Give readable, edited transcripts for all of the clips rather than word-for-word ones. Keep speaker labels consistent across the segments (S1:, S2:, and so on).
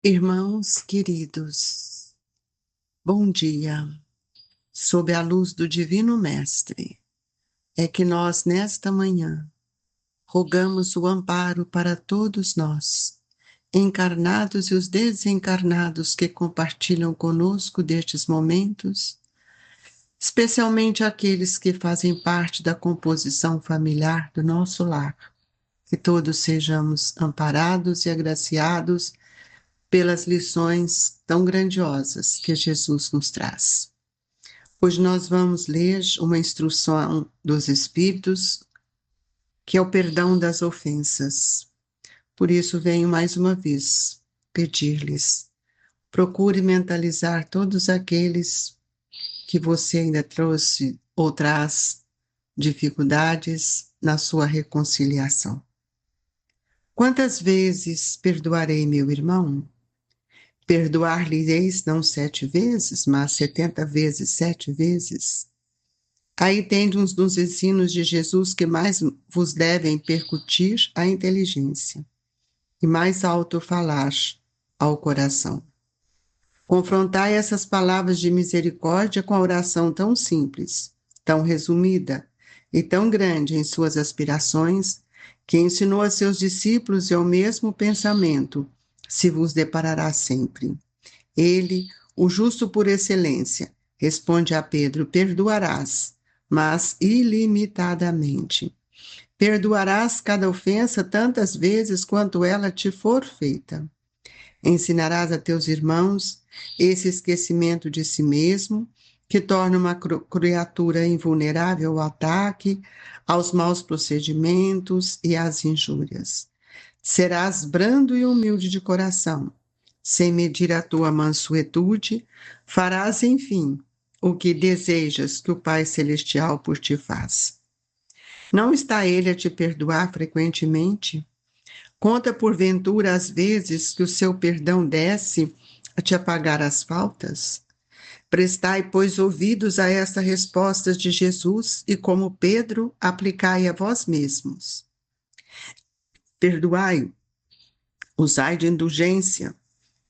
S1: Irmãos queridos, bom dia. Sob a luz do Divino Mestre, é que nós, nesta manhã, rogamos o amparo para todos nós, encarnados e os desencarnados que compartilham conosco destes momentos, especialmente aqueles que fazem parte da composição familiar do nosso lar, que todos sejamos amparados e agraciados pelas lições tão grandiosas que Jesus nos traz. Hoje nós vamos ler uma instrução dos Espíritos, que é o perdão das ofensas. Por isso venho mais uma vez pedir-lhes, procure mentalizar todos aqueles que você ainda trouxe ou traz dificuldades na sua reconciliação. Quantas vezes perdoarei meu irmão? Perdoar-lhe-eis não 7 vezes, mas 70 vezes 7 vezes. Aí tendes um dos ensinos de Jesus que mais vos devem percutir a inteligência e mais alto falar ao coração. Confrontai essas palavras de misericórdia com a oração tão simples, tão resumida e tão grande em suas aspirações, que ensinou a seus discípulos e ao mesmo pensamento se vos deparará sempre. Ele, o justo por excelência, responde a Pedro: perdoarás, mas ilimitadamente. Perdoarás cada ofensa tantas vezes quanto ela te for feita. Ensinarás a teus irmãos esse esquecimento de si mesmo, que torna uma criatura invulnerável ao ataque, aos maus procedimentos e às injúrias. Serás brando e humilde de coração, sem medir a tua mansuetude, farás, enfim, o que desejas que o Pai Celestial por ti faça. Não está ele a te perdoar frequentemente? Conta porventura as vezes que o seu perdão desce a te apagar as faltas? Prestai, pois, ouvidos a esta resposta de Jesus e, como Pedro, aplicai a vós mesmos. Perdoai, usai de indulgência,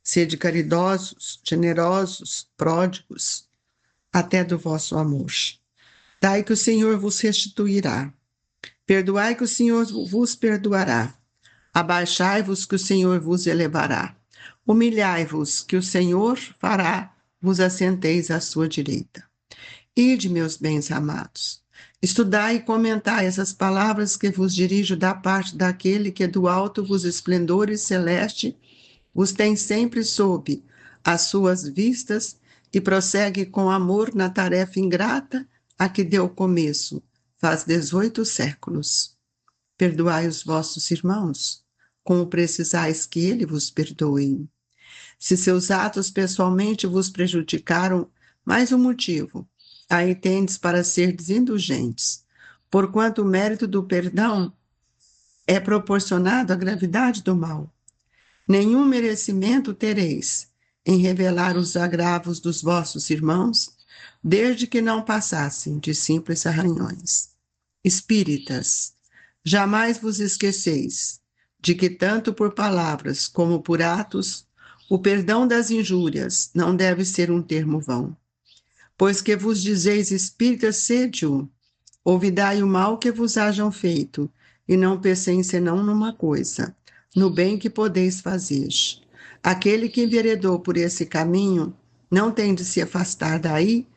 S1: sede caridosos, generosos, pródigos, até do vosso amor. Dai que o Senhor vos restituirá. Perdoai que o Senhor vos perdoará. Abaixai-vos que o Senhor vos elevará. Humilhai-vos que o Senhor fará, vos assenteis à sua direita. Ide, meus bens amados, estudai e comentai essas palavras que vos dirijo da parte daquele que do alto vos esplendores celeste vos tem sempre sob as suas vistas e prossegue com amor na tarefa ingrata a que deu começo, faz 18 séculos. Perdoai os vossos irmãos, como precisais que ele vos perdoe. Se seus atos pessoalmente vos prejudicaram, mais um motivo, aí tendes para ser indulgentes, porquanto o mérito do perdão é proporcionado à gravidade do mal. Nenhum merecimento tereis em revelar os agravos dos vossos irmãos, desde que não passassem de simples arranhões. Espíritas, jamais vos esqueceis de que tanto por palavras como por atos, o perdão das injúrias não deve ser um termo vão. Pois que vos dizeis espíritas, sede-o, ouvidai o mal que vos hajam feito, e não penseis senão numa coisa, no bem que podeis fazer. Aquele que enveredou por esse caminho não tem de se afastar daí,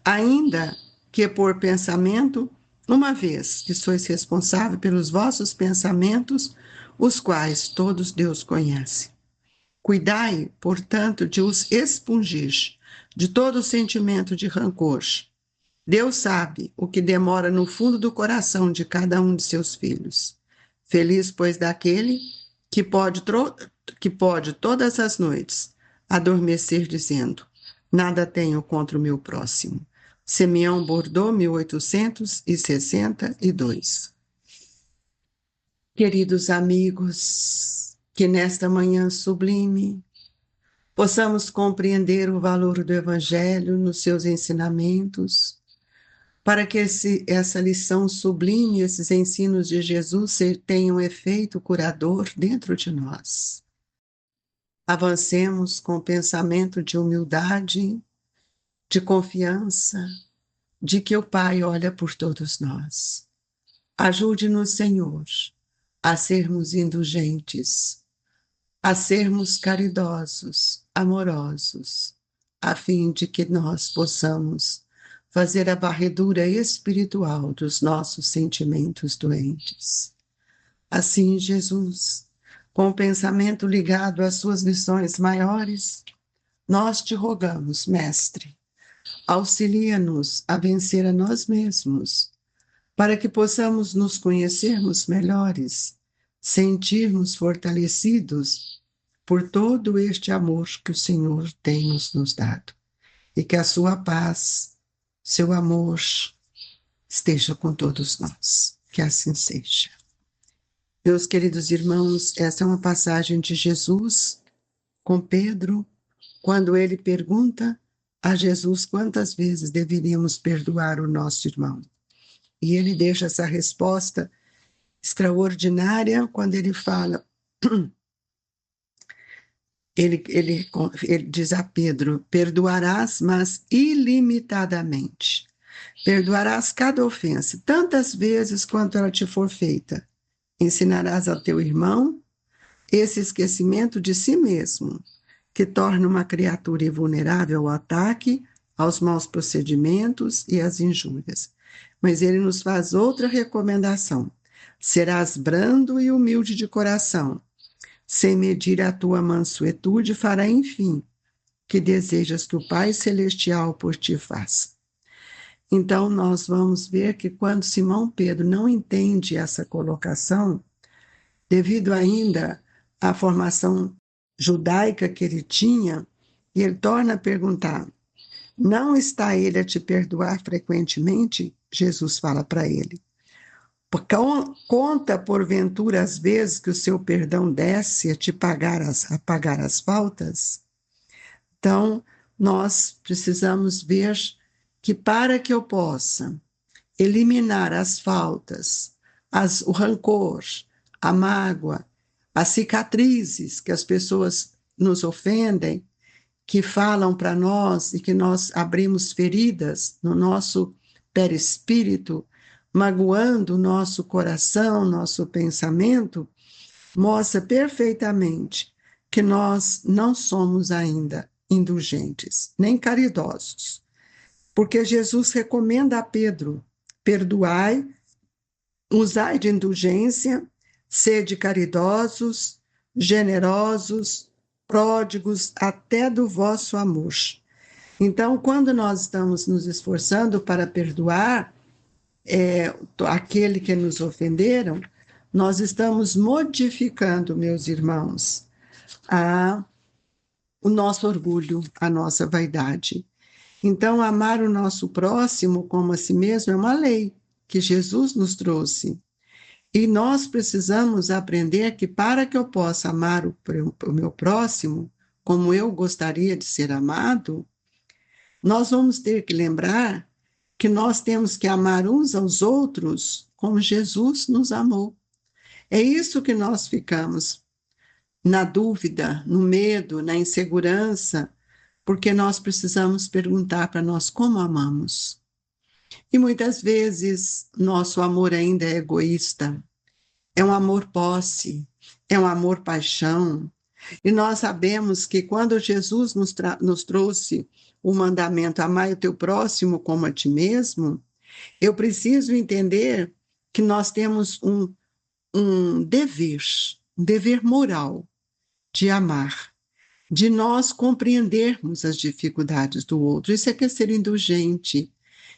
S1: ainda que por pensamento, uma vez que sois responsável pelos vossos pensamentos, os quais todos Deus conhece. Cuidai, portanto, de os expungir de todo sentimento de rancor. Deus sabe o que demora no fundo do coração de cada um de seus filhos. Feliz, pois, daquele que pode todas as noites adormecer dizendo: nada tenho contra o meu próximo. Simeão Bordeaux, 1862. Queridos amigos, que nesta manhã sublime possamos compreender o valor do Evangelho nos seus ensinamentos, para que essa lição sublime, esses ensinos de Jesus tenham efeito curador dentro de nós. Avancemos com pensamento de humildade, de confiança, de que o Pai olha por todos nós. Ajude-nos, Senhor, a sermos indulgentes, a sermos caridosos, amorosos, a fim de que nós possamos fazer a varredura espiritual dos nossos sentimentos doentes. Assim, Jesus, com o pensamento ligado às suas lições maiores, nós te rogamos, Mestre, auxilia-nos a vencer a nós mesmos, para que possamos nos conhecermos melhores, sentirmos fortalecidos por todo este amor que o Senhor tem nos dado. E que a sua paz, seu amor, esteja com todos nós. Que assim seja. Meus queridos irmãos, essa é uma passagem de Jesus com Pedro, quando ele pergunta a Jesus quantas vezes deveríamos perdoar o nosso irmão. E ele deixa essa resposta extraordinária quando ele fala, ele diz a Pedro, perdoarás, mas ilimitadamente. Perdoarás cada ofensa, tantas vezes quanto ela te for feita. Ensinarás ao teu irmão esse esquecimento de si mesmo, que torna uma criatura invulnerável ao ataque, aos maus procedimentos e às injúrias. Mas ele nos faz outra recomendação. Serás brando e humilde de coração. Sem medir a tua mansuetude, fará, enfim, que desejas que o Pai Celestial por ti faça. Então, nós vamos ver que quando Simão Pedro não entende essa colocação, devido ainda à formação judaica que ele tinha, e ele torna a perguntar, não está ele a te perdoar frequentemente? Jesus fala para ele. Conta, porventura, as vezes que o seu perdão desce a te pagar as faltas? Então, nós precisamos ver que para que eu possa eliminar as faltas, o rancor, a mágoa, as cicatrizes que as pessoas nos ofendem, que falam para nós e que nós abrimos feridas no nosso perispírito, magoando o nosso coração, nosso pensamento, mostra perfeitamente que nós não somos ainda indulgentes, nem caridosos. Porque Jesus recomenda a Pedro, perdoai, usai de indulgência, sede caridosos, generosos, pródigos até do vosso amor. Então, quando nós estamos nos esforçando para perdoar aquele que nos ofenderam, nós estamos modificando, meus irmãos, o nosso orgulho, a nossa vaidade. Então, amar o nosso próximo como a si mesmo é uma lei que Jesus nos trouxe. E nós precisamos aprender que para que eu possa amar o meu próximo como eu gostaria de ser amado, nós vamos ter que lembrar que nós temos que amar uns aos outros como Jesus nos amou. É isso que nós ficamos na dúvida, no medo, na insegurança, porque nós precisamos perguntar para nós como amamos. E muitas vezes nosso amor ainda é egoísta, é um amor posse, é um amor paixão. E nós sabemos que quando Jesus nos trouxe o mandamento, amai o teu próximo como a ti mesmo, eu preciso entender que nós temos um dever moral de amar, de nós compreendermos as dificuldades do outro. Isso é que é ser indulgente,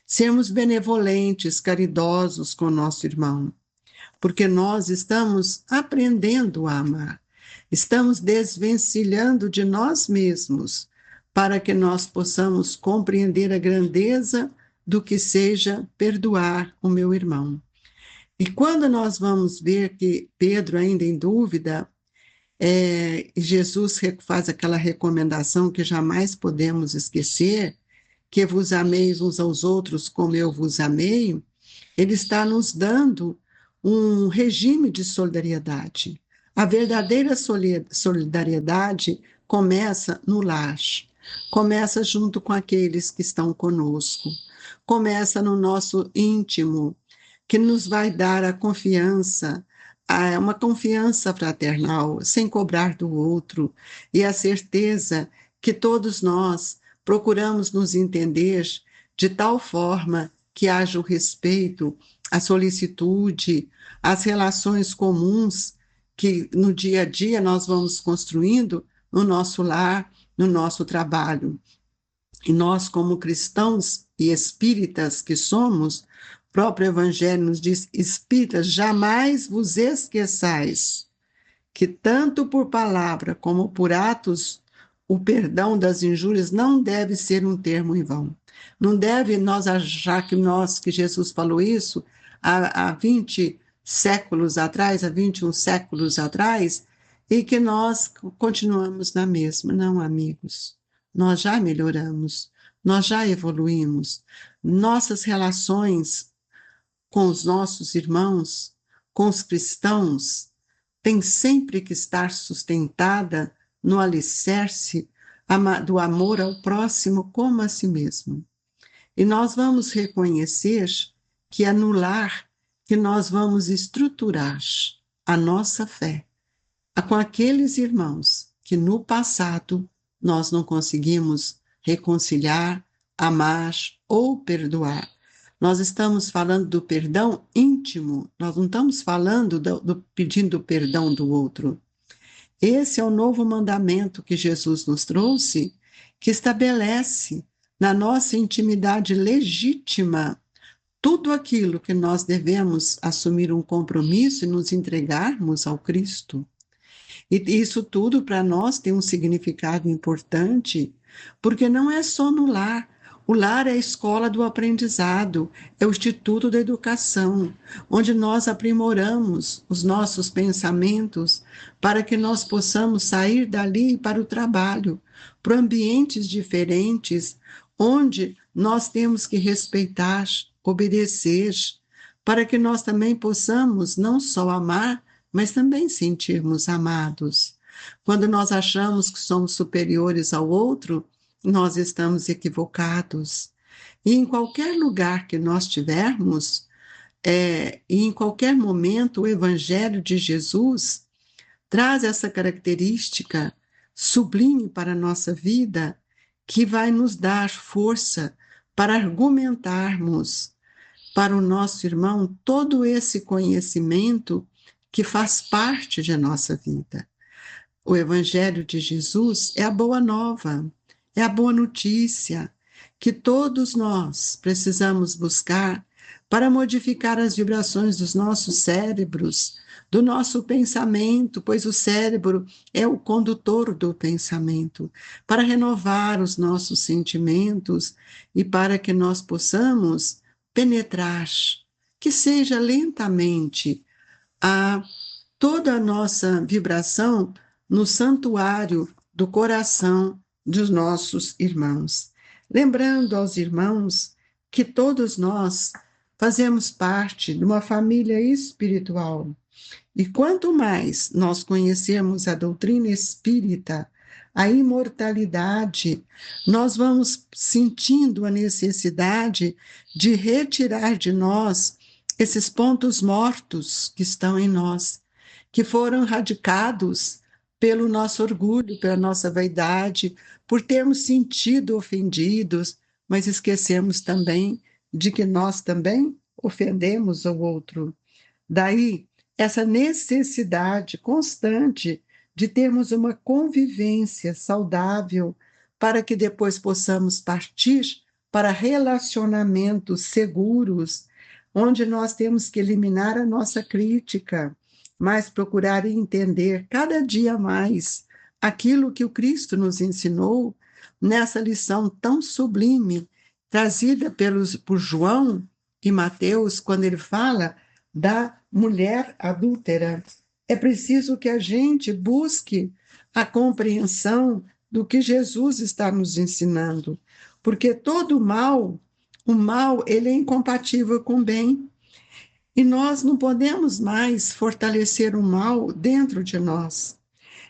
S1: sermos benevolentes, caridosos com o nosso irmão, porque nós estamos aprendendo a amar, estamos desvencilhando de nós mesmos para que nós possamos compreender a grandeza do que seja perdoar o meu irmão. E quando nós vamos ver que Pedro, ainda em dúvida, Jesus faz aquela recomendação que jamais podemos esquecer, que vos ameis uns aos outros como eu vos amei, ele está nos dando um regime de solidariedade. A verdadeira solidariedade começa no lar, começa junto com aqueles que estão conosco, começa no nosso íntimo, que nos vai dar a confiança, uma confiança fraternal, sem cobrar do outro, e a certeza que todos nós procuramos nos entender de tal forma que haja o respeito, a solicitude, as relações comuns que no dia a dia nós vamos construindo no nosso lar, no nosso trabalho. E nós, como cristãos e espíritas que somos, o próprio Evangelho nos diz: espíritas, jamais vos esqueçais que tanto por palavra como por atos o perdão das injúrias não deve ser um termo em vão. Não deve nós achar que Jesus falou isso há 20 séculos atrás, há 21 séculos atrás, e que nós continuamos na mesma. Não, amigos. Nós já melhoramos, nós já evoluímos. Nossas relações com os nossos irmãos, com os cristãos, tem sempre que estar sustentada no alicerce do amor ao próximo como a si mesmo. E nós vamos reconhecer que é no lar que nós vamos estruturar a nossa fé com aqueles irmãos que no passado nós não conseguimos reconciliar, amar ou perdoar. Nós estamos falando do perdão íntimo, nós não estamos falando do pedindo perdão do outro. Esse é o novo mandamento que Jesus nos trouxe, que estabelece na nossa intimidade legítima tudo aquilo que nós devemos assumir um compromisso e nos entregarmos ao Cristo. E isso tudo para nós tem um significado importante, porque não é só no lar. O lar é a escola do aprendizado, é o instituto da educação, onde nós aprimoramos os nossos pensamentos para que nós possamos sair dali para o trabalho, para ambientes diferentes, onde nós temos que respeitar, obedecer, para que nós também possamos não só amar, mas também sentirmos amados. Quando nós achamos que somos superiores ao outro, nós estamos equivocados. E em qualquer lugar que nós tivermos, e em qualquer momento, o Evangelho de Jesus traz essa característica sublime para a nossa vida, que vai nos dar força para argumentarmos para o nosso irmão todo esse conhecimento que faz parte de nossa vida. O Evangelho de Jesus é a boa nova, é a boa notícia que todos nós precisamos buscar para modificar as vibrações dos nossos cérebros, do nosso pensamento, pois o cérebro é o condutor do pensamento, para renovar os nossos sentimentos e para que nós possamos penetrar, que seja lentamente, toda a nossa vibração no santuário do coração dos nossos irmãos. Lembrando aos irmãos que todos nós fazemos parte de uma família espiritual. E quanto mais nós conhecermos a doutrina espírita, a imortalidade, nós vamos sentindo a necessidade de retirar de nós esses pontos mortos que estão em nós, que foram radicados pelo nosso orgulho, pela nossa vaidade, por termos sentido ofendidos, mas esquecemos também de que nós também ofendemos o outro. Daí, essa necessidade constante de termos uma convivência saudável para que depois possamos partir para relacionamentos seguros, onde nós temos que eliminar a nossa crítica, mas procurar entender cada dia mais aquilo que o Cristo nos ensinou nessa lição tão sublime, trazida por João e Mateus, quando ele fala da mulher adúltera. É preciso que a gente busque a compreensão do que Jesus está nos ensinando, porque todo o mal, ele é incompatível com o bem. E nós não podemos mais fortalecer o mal dentro de nós.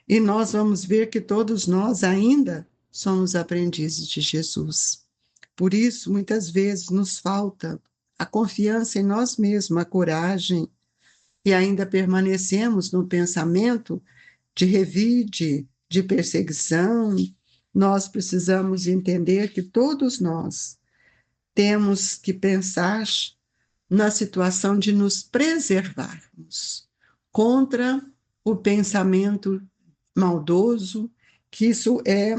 S1: E nós vamos ver que todos nós ainda somos aprendizes de Jesus. Por isso, muitas vezes nos falta a confiança em nós mesmos, a coragem, e ainda permanecemos no pensamento de revide, de perseguição. Nós precisamos entender que todos nós temos que pensar na situação de nos preservarmos contra o pensamento maldoso, que isso é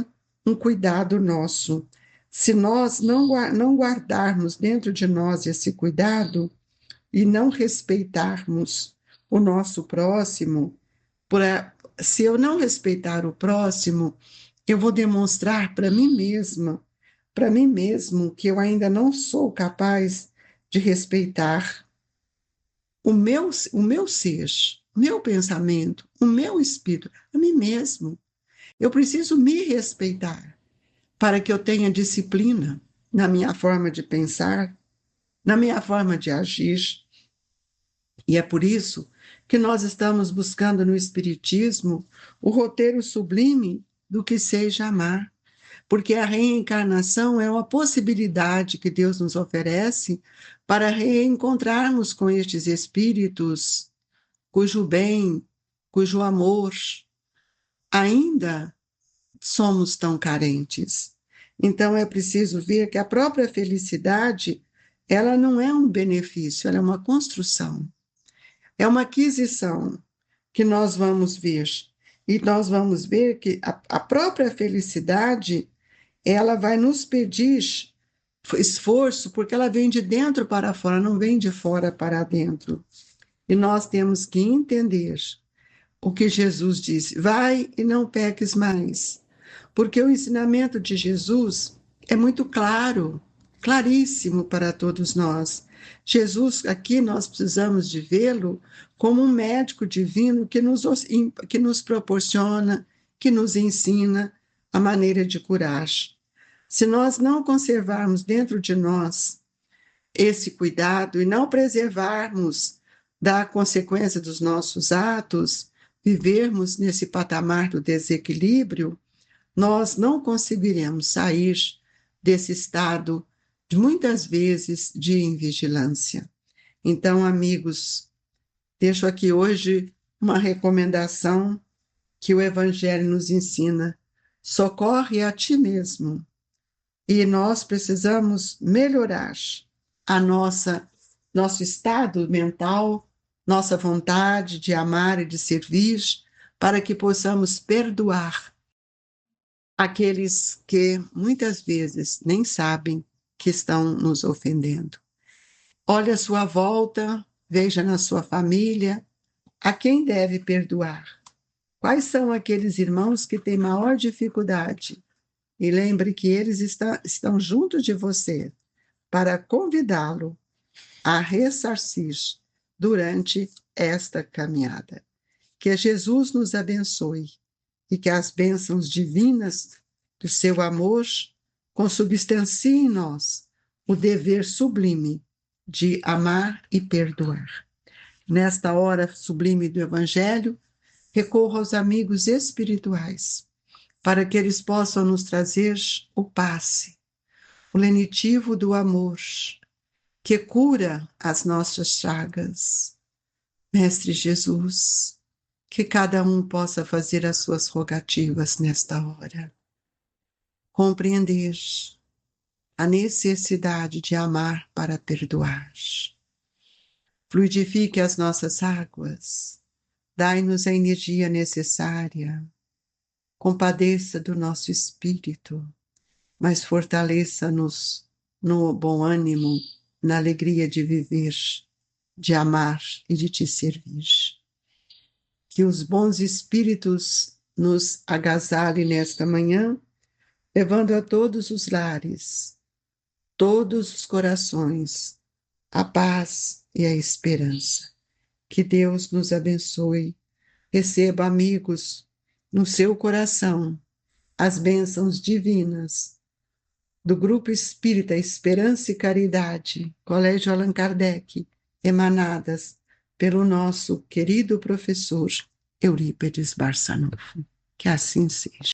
S1: um cuidado nosso. Se nós não guardarmos dentro de nós esse cuidado e não respeitarmos o nosso próximo, se eu não respeitar o próximo, eu vou demonstrar para mim mesma, para mim mesmo, que eu ainda não sou capaz de respeitar o meu ser, o meu pensamento, o meu espírito, a mim mesmo. Eu preciso me respeitar para que eu tenha disciplina na minha forma de pensar, na minha forma de agir. E é por isso que nós estamos buscando no Espiritismo o roteiro sublime do que seja amar, porque a reencarnação é uma possibilidade que Deus nos oferece para reencontrarmos com estes espíritos cujo bem, cujo amor ainda somos tão carentes. Então é preciso ver que a própria felicidade, ela não é um benefício, ela é uma construção. É uma aquisição que nós vamos ver. E nós vamos ver que a própria felicidade, ela vai nos pedir esforço, porque ela vem de dentro para fora, não vem de fora para dentro. E nós temos que entender o que Jesus disse: vai e não peques mais. Porque o ensinamento de Jesus é muito claro, claríssimo para todos nós. Jesus, aqui nós precisamos de vê-lo como um médico divino que nos proporciona, que nos ensina a maneira de curar. Se nós não conservarmos dentro de nós esse cuidado e não preservarmos da consequência dos nossos atos, vivermos nesse patamar do desequilíbrio, nós não conseguiremos sair desse estado, de muitas vezes, de invigilância. Então, amigos, deixo aqui hoje uma recomendação que o Evangelho nos ensina: socorre a ti mesmo. E nós precisamos melhorar a nosso estado mental, nossa vontade de amar e de servir, para que possamos perdoar aqueles que muitas vezes nem sabem que estão nos ofendendo. Olhe à sua volta, veja na sua família a quem deve perdoar. Quais são aqueles irmãos que têm maior dificuldade? E lembre que eles estão junto de você para convidá-lo a ressarcir durante esta caminhada. Que Jesus nos abençoe e que as bênçãos divinas do seu amor consubstanciem em nós o dever sublime de amar e perdoar. Nesta hora sublime do Evangelho, recorro aos amigos espirituais para que eles possam nos trazer o passe, o lenitivo do amor, que cura as nossas chagas. Mestre Jesus, que cada um possa fazer as suas rogativas nesta hora. Compreender a necessidade de amar para perdoar. Fluidifique as nossas águas, dai-nos a energia necessária, compadeça do nosso espírito, mas fortaleça-nos no bom ânimo, na alegria de viver, de amar e de te servir. Que os bons espíritos nos agasalhem nesta manhã, levando a todos os lares, todos os corações, a paz e a esperança. Que Deus nos abençoe. Receba, amigos, no seu coração as bênçãos divinas do Grupo Espírita Esperança e Caridade, Colégio Allan Kardec, emanadas pelo nosso querido professor Eurípedes Barçanufo. Que assim seja.